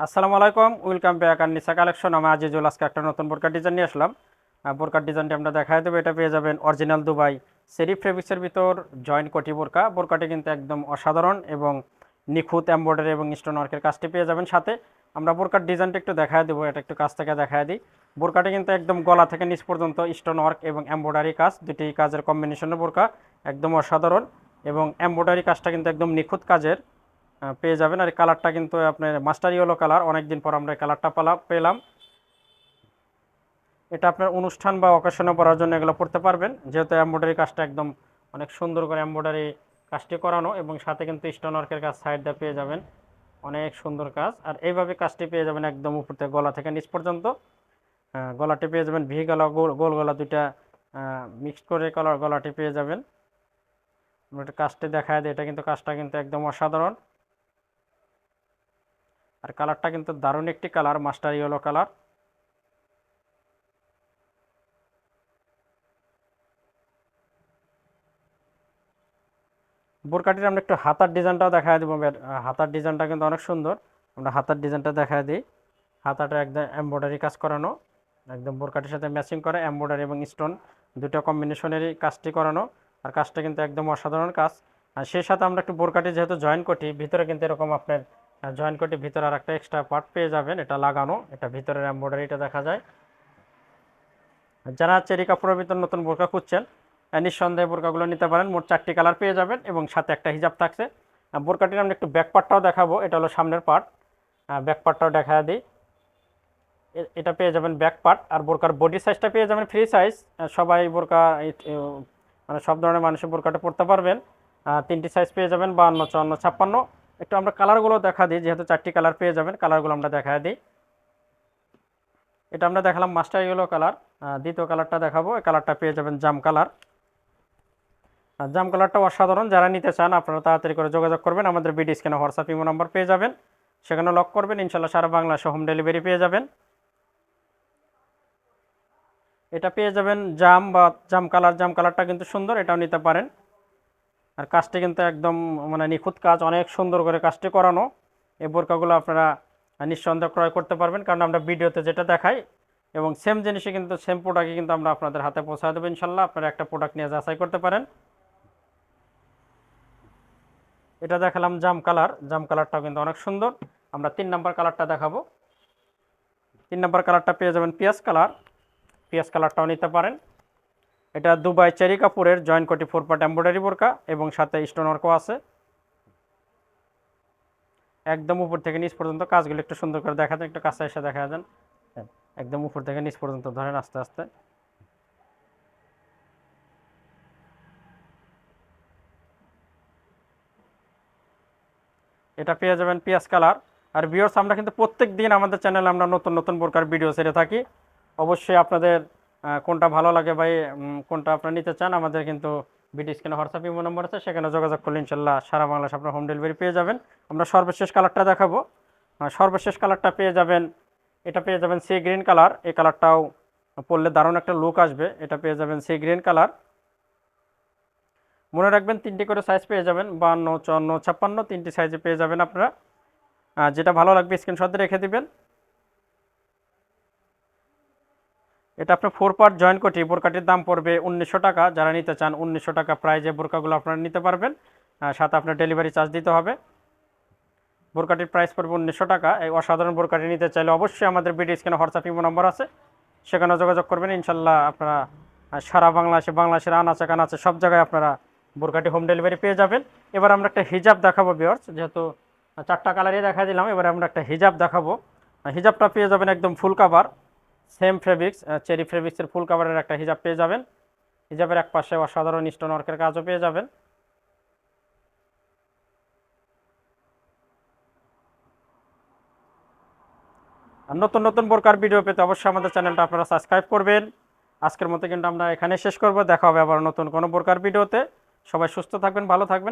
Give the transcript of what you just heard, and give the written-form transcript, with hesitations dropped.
আসসালামু আলাইকুম, welcome back আননিসা collection. আমি আজিজুল। আজকে একটা নতুন বোরকার ডিজাইন নিয়ে আসলাম। বোরকার ডিজাইনটি আমরা দেখাই দেবো। এটা পেয়ে যাবেন অরিজিনাল দুবাই সেরি ফেব্রিক্সের ভিতর জয়েন্ট কোটি বোরকা। বোরকাটি কিন্তু একদম অসাধারণ এবং নিখুঁত এমব্রয়ডারি এবং স্টোন ওয়ার্কের কাজটি পেয়ে যাবেন সাথে। আমরা বোরকার ডিজাইনটা একটু দেখাই দেবো, এটা একটু কাছ থেকে দেখাই দিই। বোরকাটি কিন্তু একদম গলা থেকে নিচ পর্যন্ত স্টোন ওয়ার্ক এবং এমব্রয়ডারি কাজ, দুটি কাজের কম্বিনেশনের বোরকা, একদম অসাধারণ। এবং এমব্রয়ডারি কাজটা কিন্তু একদম নিখুঁত কাজের পেয়ে যাবেন। আর এই কালারটা কিন্তু আপনার মাস্টার ইয়েলো কালার, অনেকদিন পর আমরা এই কালারটা পেলাম। এটা আপনার অনুষ্ঠান বা অকেশনে পরার জন্য এগুলো পড়তে পারবেন, যেহেতু এমব্রয়ডারি কাজটা একদম অনেক সুন্দর করে এমব্রয়ডারি কাজটি করানো এবং সাথে কিন্তু স্টোন ওয়ার্কের কাজ সাইডটা পেয়ে যাবেন, অনেক সুন্দর কাজ। আর এইভাবে কাজটি পেয়ে যাবেন একদম উপর থেকে গলা থেকে নিচ পর্যন্ত। গলাটি পেয়ে যাবেন ভি গলা, গোল গোল গলা দুইটা মিক্সড করে গলাটি পেয়ে যাবেন। আমরা একটা কাজটি দেখায় দিই, এটা কিন্তু কাজটা কিন্তু একদম অসাধারণ। আর কালারটা কিন্তু দারুণ একটি কালার, মাস্টার ইয়েলো কালার। বোরকাটির আমরা একটু হাতার ডিজাইনটাও দেখায় দেবো। হাতার ডিজাইনটা কিন্তু অনেক সুন্দর। আমরা হাতার ডিজাইনটা দেখায় দিই। হাতাটা একদম এমব্রয়ডারি কাজ করানো, একদম বোরকাটির সাথে ম্যাচিং করে এমব্রয়ডারি এবং স্টোন দুটো কম্বিনেশনেরই কাজটি করানো। আর কাজটা কিন্তু একদম অসাধারণ কাজ। আর সেই সাথে আমরা একটু বোরকাটি যেহেতু জয়েন্ট কোটি, ভিতরে কিন্তু এরকম আপনার জয়েন্ট কোটি ভিতরে আর একটা এক্সট্রা পার্ট পেয়ে যাবেন, এটা লাগানো, এটা ভিতরের এমব্রয়ডারিটা দেখা যায়। যারা চেরি কাপড়ের ভিতর নতুন বোরকা খুঁজছেন, নিঃসন্দেহে বোরকাগুলো নিতে পারেন। মোট 4টি কালার পেয়ে যাবেন এবং সাথে একটা হিজাব থাকছে। বোরকাটির আমরা একটু ব্যাক পার্টটাও দেখাবো, এটা হলো সামনের পার্ট। ব্যাক পার্টটাও দেখা দিই। এটা পেয়ে যাবেন ব্যাক পার্ট। আর বোরকার বডি সাইজটা পেয়ে যাবেন ফ্রি সাইজ। সবাই বোরকা মানে সব ধরনের মানুষের বোরকাটা পরতে পারবেন। 3টি সাইজ পেয়ে যাবেন, 52, 54, 56। একটু আমরা কালারগুলো দেখা দিই, যেহেতু 4টি কালার পেয়ে যাবেন, কালারগুলো আমরা দেখা দিই। এটা আমরা দেখালাম মাস্টার ইয়েলো কালার। দ্বিতীয় কালারটা দেখাবো, এই কালারটা পেয়ে যাবেন জাম কালার। আর জাম কালারটা অসাধারণ। যারা নিতে চান আপনারা তাড়াতাড়ি করে যোগাযোগ করবেন, আমাদের বিডি স্ক্যানে হোয়াটসঅ্যাপ ইমো নাম্বার পেয়ে যাবেন, সেখানে লক করবেন, ইনশাল্লাহ সারা বাংলাদেশে হোম ডেলিভারি পেয়ে যাবেন। এটা পেয়ে যাবেন জাম বা জাম কালার। জাম কালারটা কিন্তু সুন্দর, এটাও নিতে পারেন। আর কাজটি কিন্তু একদম মানে নিখুঁত কাজ, অনেক সুন্দর করে কাজটি করানো। এই বোরকাগুলো আপনারা নিঃসন্দেহে ক্রয় করতে পারবেন, কারণ আমরা ভিডিওতে যেটা দেখাই এবং সেম জিনিসই কিন্তু সেম প্রোডাক্টই কিন্তু আমরা আপনাদের হাতে পৌঁছে দেবো ইনশাল্লাহ। আপনারা একটা প্রোডাক্ট নিয়ে যাচাই করতে পারেন। এটা দেখালাম জাম কালার। জাম কালারটাও কিন্তু অনেক সুন্দর। আমরা 3 নম্বর কালারটা দেখাবো। 3 নম্বর কালারটা পেয়ে যাবেন পিয়াজ কালার। পিয়াজ কালারটাও নিতে পারেন। এটা দুবাই চেরি কাপড়ের জয়েন্ট কোটি 4 পার্ট এমব্রয়ডারি বোরকা এবং সাথে স্টোন ওয়ার্কও আছে। একদম উপর থেকে নিচ পর্যন্ত কাজগুলো একটু সুন্দর করে দেখা যায়, একটু কাছে এসে দেখা যান। একদম উপর থেকে নিচ পর্যন্ত ধরেন আস্তে আস্তে। এটা পেয়ে যাবেন পিয়াজ কালার। আর ভিউয়ার্স, আমরা কিন্তু প্রত্যেক দিন আমাদের চ্যানেলে আমরা নতুন নতুন বোরকার ভিডিও ছেড়ে থাকি। অবশ্যই আপনাদের কোনটা ভালো লাগে বা কোনটা আপনারা নিতে চান, আমাদের কিন্তু ভিডিও স্ক্রিনে হোয়াটসঅ্যাপ ইমো নম্বর আছে, সেখানে যোগাযোগ করলে ইনশাল্লাহ সারা বাংলাদেশ আপনার হোম ডেলিভারি পেয়ে যাবেন। আমরা সর্বশেষ কালারটা দেখাবো। সর্বশেষ কালারটা পেয়ে যাবেন, এটা পেয়ে যাবেন সি গ্রিন কালার। এই কালারটাও পরলে দারুণ একটা লুক আসবে। এটা পেয়ে যাবেন সি গ্রিন কালার। মনে রাখবেন 3টি করে সাইজ পেয়ে যাবেন, 52, 54, 56, 3টি সাইজে পেয়ে যাবেন আপনারা। যেটা ভালো লাগবে স্ক্রিনশট দিয়ে রেখে দিবেন। এটা আপনার 4 পার্ট জয়েন্ট কোটি। বোরকাটির দাম পড়বে 1900 টাকা। যারা নিতে চান 1900 টাকা প্রাইজে বোরকাগুলো আপনারা নিতে পারবেন, সাথে আপনার ডেলিভারি চার্জ দিতে হবে। বোরকাটির প্রাইস পড়বে 1900 টাকা। এই অসাধারণ বোরকাটি নিতে চাইলে অবশ্যই আমাদের ভিডিও স্ক্রিনে হোয়াটসঅ্যাপ ইমো নম্বর আছে, সেখানে যোগাযোগ করবেন। ইনশাল্লাহ আপনারা সারা বাংলাদেশের আনাচে কানাচে সব জায়গায় আপনারা বোরকাটি হোম ডেলিভারি পেয়ে যাবেন। এবার আমরা একটা হিজাব দেখাবো ভিউয়ার্স, যেহেতু 4টা কালারই দেখা দিলাম, এবার আমরা একটা হিজাব দেখাবো। হিজাবটা পেয়ে যাবেন একদম ফুল কাভার, সেম ফেব্রিক্স, চেরি ফেব্রিক্সের ফুল কাভারের একটা হিজাব পেয়ে যাবেন। হিজাবের এক পাশে অসাধারণ স্টোন ওয়ার্কের কাজও পেয়ে যাবেন। আর নতুন নতুন বোরকার ভিডিও পেতে অবশ্যই আমাদের চ্যানেলটা আপনারা সাবস্ক্রাইব করবেন। আজকের মতো কিন্তু আমরা এখানে শেষ করব, দেখা হবে আবার নতুন কোনো বোরকার ভিডিওতে। সবাই সুস্থ থাকবেন, ভালো থাকবেন।